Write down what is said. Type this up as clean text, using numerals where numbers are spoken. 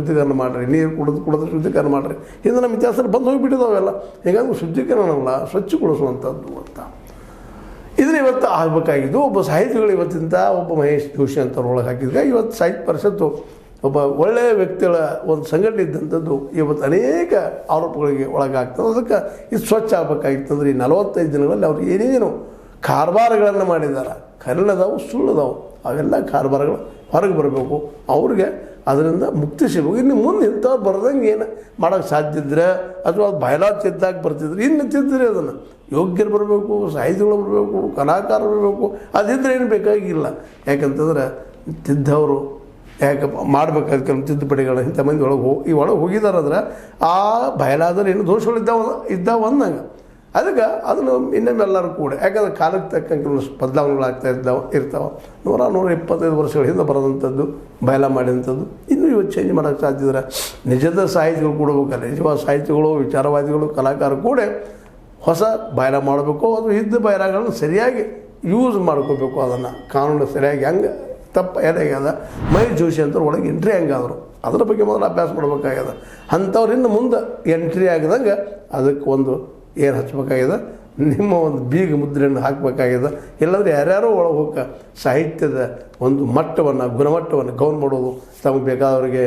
ಶುದ್ಧೀಕರಣ ಮಾಡಿರಿ, ನೀರು ಕುಡಿದ್ರೆ ಶುದ್ಧೀಕರಣ ಮಾಡಿರಿ. ಹಿಂದೆ ನಮ್ಮ ಇತಿಹಾಸದಲ್ಲಿ ಬಂದು ಹೋಗಿಬಿಟ್ಟಿದ್ದಾವೆಲ್ಲ. ಹೀಗಾಗಿ ಶುದ್ಧೀಕರಣ ಅಲ್ಲ, ಸ್ವಚ್ಛಗೊಳಿಸುವಂಥದ್ದು ಅಂತ ಇದನ್ನು ಇವತ್ತು ಆಗಬೇಕಾಗಿದ್ದು. ಒಬ್ಬ ಸಾಹಿತಿಗಳು ಇವತ್ತಿಂದ ಒಬ್ಬ ಮಹೇಶ್ ಜೋಶಿ ಅಂತವ್ರು ಒಳಗೆ ಹಾಕಿದ್ರೆ ಇವತ್ತು ಸಾಹಿತ್ಯ ಪರಿಷತ್ತು ಒಬ್ಬ ಒಳ್ಳೆಯ ವ್ಯಕ್ತಿಗಳ ಒಂದು ಸಂಘಟನೆ ಇದ್ದಂಥದ್ದು ಇವತ್ತು ಅನೇಕ ಆರೋಪಗಳಿಗೆ ಒಳಗಾಗ್ತದೆ. ಅದಕ್ಕೆ ಇದು ಸ್ವಚ್ಛ ಆಗಬೇಕಾಗಿತ್ತಂದ್ರೆ ಈ 45 ದಿನಗಳಲ್ಲಿ ಅವ್ರು ಏನೇನು ಕಾರ್ಬಾರಗಳನ್ನು ಮಾಡಿದ್ದಾರೆ, ಕನ್ನಡದವು ಸುಳ್ಳದವು, ಅವೆಲ್ಲ ಕಾರ್ಬಾರಗಳು ಹೊರಗೆ ಬರಬೇಕು, ಅವ್ರಿಗೆ ಅದರಿಂದ ಮುಕ್ತಿ ಸಿಗಬೇಕು. ಇನ್ನು ಮುಂದೆ ಇಂಥವ್ರು ಬರ್ದಂಗೆ ಏನು ಮಾಡೋಕ್ಕೆ ಸಾಧ್ಯ ಇದ್ದರೆ ಅಥವಾ ಅದು ಬಯಲಾಟ ತಿದ್ದಾಗ ಬರ್ತಿದ್ರೆ ಇನ್ನು ತಿದ್ದರೆ ಅದನ್ನು ಯೋಗ್ಯರು ಬರಬೇಕು, ಸಾಹಿತಿಗಳು ಬರಬೇಕು, ಕಲಾಕಾರ ಬರಬೇಕು. ಅದಿದ್ದರೆ ಏನು ಬೇಕಾಗಿಲ್ಲ. ಯಾಕಂತಂದ್ರೆ ತಿದ್ದವರು ಯಾಕಪ್ಪ ಮಾಡಬೇಕಾದ ಕೆಲವು ತಿದ್ದುಪಡಿಗಳು ಇಂಥ ಮಂದಿ ಒಳಗೆ ಹೋಗಿದಾರಂದ್ರೆ ಆ ಬಯಲಾದ್ರೆ ಏನು ದೋಷಗಳು ಇದ್ದಾವೆ ಅಂದಂಗೆ. ಅದಕ್ಕೆ ಅದನ್ನು ಇನ್ನೊಮ್ಮೆ ಎಲ್ಲರೂ ಕೂಡ ಯಾಕಂದ್ರೆ ಕಾಲಕ್ಕೆ ತಕ್ಕಂಗೆ ಕೆಲವು ಬದಲಾವಣೆಗಳಾಗ್ತಾ ಇರ್ತಾವೆ. 125 ವರ್ಷಗಳ ಹಿಂದೆ ಬರೋದಂಥದ್ದು ಬಯಲ ಮಾಡಿದಂಥದ್ದು ಇನ್ನೂ ಇವತ್ತು ಚೇಂಜ್ ಮಾಡೋಕ್ಕೆ ಸಾಧ್ಯ ಇದ್ರೆ ನಿಜದ ಸಾಹಿತಿಗಳು ಕೊಡಬೇಕಲ್ಲ. ನಿಜವಾದ ಸಾಹಿತಿಗಳು, ವಿಚಾರವಾದಿಗಳು, ಕಲಾಕಾರರು ಕೂಡ ಹೊಸ ಬಯಲ ಮಾಡಬೇಕು. ಅದು ಇದ್ದ ಬಯಲಗಳನ್ನು ಸರಿಯಾಗಿ ಯೂಸ್ ಮಾಡ್ಕೋಬೇಕು. ಅದನ್ನು ಕಾನೂನು ಸರಿಯಾಗಿ ಹೆಂಗೆ ತಪ್ಪು ಏನಾಗ್ಯದ ಮಹೇಶ್ ಜೋಶಿ ಅಂತ ಒಳಗೆ ಎಂಟ್ರಿ ಹೆಂಗಾದರು ಅದರ ಬಗ್ಗೆ ಮೊದಲು ಅಭ್ಯಾಸ ಮಾಡ್ಬೇಕಾಗ್ಯದ. ಅಂಥವ್ರು ಇನ್ನು ಮುಂದೆ ಎಂಟ್ರಿ ಆಗಿದಂಗೆ ಅದಕ್ಕೆ ಒಂದು ಏನು ಹಚ್ಬೇಕಾಗ್ಯದ, ನಿಮ್ಮ ಒಂದು ಬೀಗ ಮುದ್ರೆಯನ್ನು ಹಾಕಬೇಕಾಗ್ಯದ. ಇಲ್ಲಾಂದರೆ ಯಾರ್ಯಾರೋ ಒಳಗೆ ಹೋಗಿ ಸಾಹಿತ್ಯದ ಒಂದು ಮಟ್ಟವನ್ನು, ಗುಣಮಟ್ಟವನ್ನು ಗೌನ್ ಮಾಡೋದು, ತಮಗೆ ಬೇಕಾದವರಿಗೆ